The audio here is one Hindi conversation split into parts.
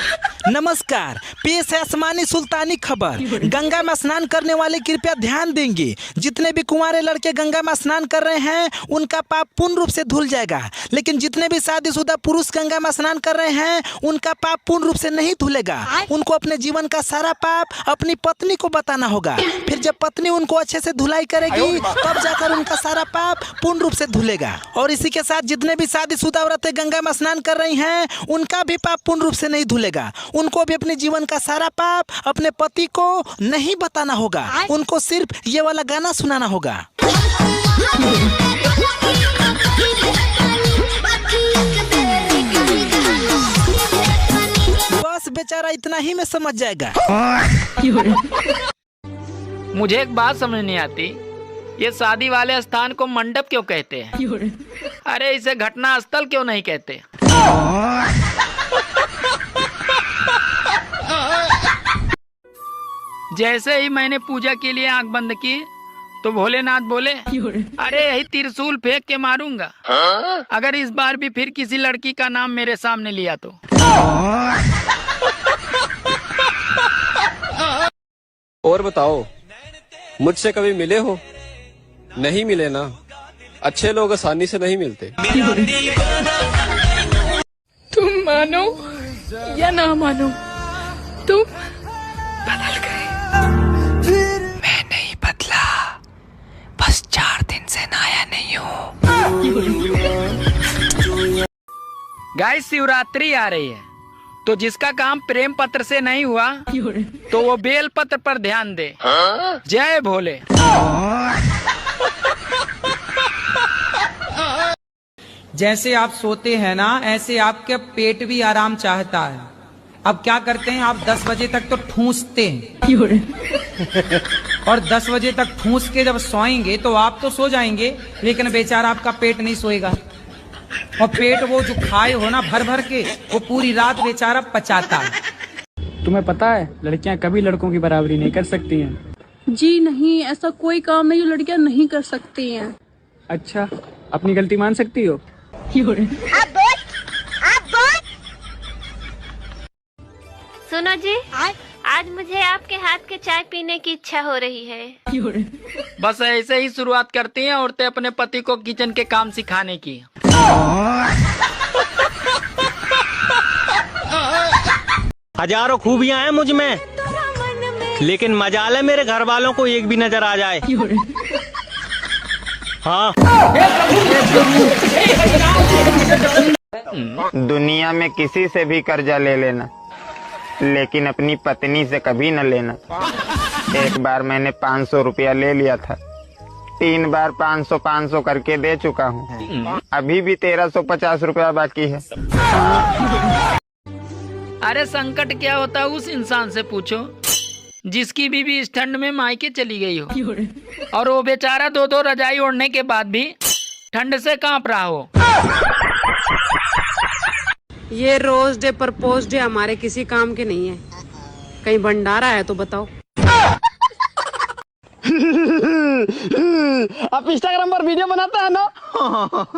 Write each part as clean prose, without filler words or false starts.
नमस्कार, पेश है आसमानी सुल्तानी खबर। गंगा में स्नान करने वाले कृपया ध्यान देंगे। जितने भी कुंवारे लड़के गंगा में स्नान कर रहे हैं उनका पाप पूर्ण रूप से धुल जाएगा, लेकिन जितने भी शादीशुदा पुरुष गंगा में स्नान कर रहे हैं उनका पाप पूर्ण रूप से नहीं धुलेगा। उनको अपने जीवन का सारा पाप अपनी पत्नी को बताना होगा। फिर जब पत्नी उनको अच्छे से धुलाई करेगी तब जाकर उनका सारा पाप पूर्ण रूप से धुलेगा। और इसी के साथ जितने भी शादीशुदा औरतें गंगा में स्नान कर रही हैं उनका भी पाप पूर्ण रूप से नहीं धुलेगा। उनको भी अपने जीवन का सारा पाप अपने पति को नहीं बताना होगा, उनको सिर्फ ये वाला गाना सुनाना होगा। बस बेचारा इतना ही में समझ जाएगा। मुझे एक बात समझ नहीं आती, ये शादी वाले स्थान को मंडप क्यों कहते हैं? अरे इसे घटना स्थल क्यों नहीं कहते? जैसे ही मैंने पूजा के लिए आंख बंद की तो भोलेनाथ बोले, अरे यही त्रिशूल फेंक के मारूंगा अगर इस बार भी फिर किसी लड़की का नाम मेरे सामने लिया तो। और बताओ, मुझसे कभी मिले हो? नहीं मिले ना। अच्छे लोग आसानी से नहीं मिलते। तुम मानो या ना मानो, तुम बदल गए। मैं नहीं बदला, बस 4 दिन से नहाया नहीं हूँ। गाइस, शिवरात्रि आ रही है तो जिसका काम प्रेम पत्र से नहीं हुआ तो वो बेल पत्र पर ध्यान दे। जय भोले। जैसे आप सोते हैं ना, ऐसे आपके पेट भी आराम चाहता है। अब क्या करते हैं आप? 10 बजे तक तो ठूंसते हैं और 10 बजे तक ठूंस के जब सोएंगे तो आप तो सो जाएंगे, लेकिन बेचारा आपका पेट नहीं सोएगा। और पेट वो जो खाए हो ना भर भर के, वो पूरी रात बेचारा पचाता है। तुम्हें पता है लड़कियां कभी लड़कों की बराबरी नहीं कर सकती हैं। जी नहीं, ऐसा कोई काम नहीं जो लड़कियां नहीं कर सकती हैं। अच्छा, अपनी गलती मान सकती हो? सुनो जी, आज मुझे आपके हाथ के चाय पीने की इच्छा हो रही है। बस ऐसे ही शुरुआत करती हैं औरतें अपने पति को किचन के काम सिखाने की। हजारों खूबियां हैं मुझ में, लेकिन मजाल है मेरे घर वालों को एक भी नजर आ जाए। हाँ। दुनिया में किसी से भी कर्जा ले लेना, लेकिन अपनी पत्नी से कभी न लेना। एक बार मैंने 500 रुपया ले लिया था, 3 बार 500 करके दे चुका हूँ। अभी भी 1350 रुपया बाकी है। अरे संकट क्या होता है उस इंसान से पूछो जिसकी बीवी इस ठंड में मायके चली गई हो और वो बेचारा 2-2 रजाई ओढ़ने के बाद भी ठंड से कांप रहा हो। ये रोज डे प्रपोज डे हमारे किसी काम के नहीं है। कहीं भंडारा है तो बताओ। आप इंस्टाग्राम पर वीडियो बनाता है ना?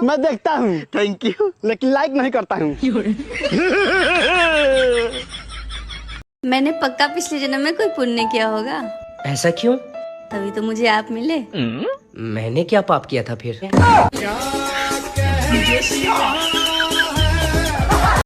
मैं देखता हूँ। थैंक यू, लेकिन लाइक नहीं करता हूँ। मैंने पक्का पिछले जन्म में कोई पुण्य किया होगा। ऐसा क्यों? तभी तो मुझे आप मिले। मैंने क्या पाप किया था फिर?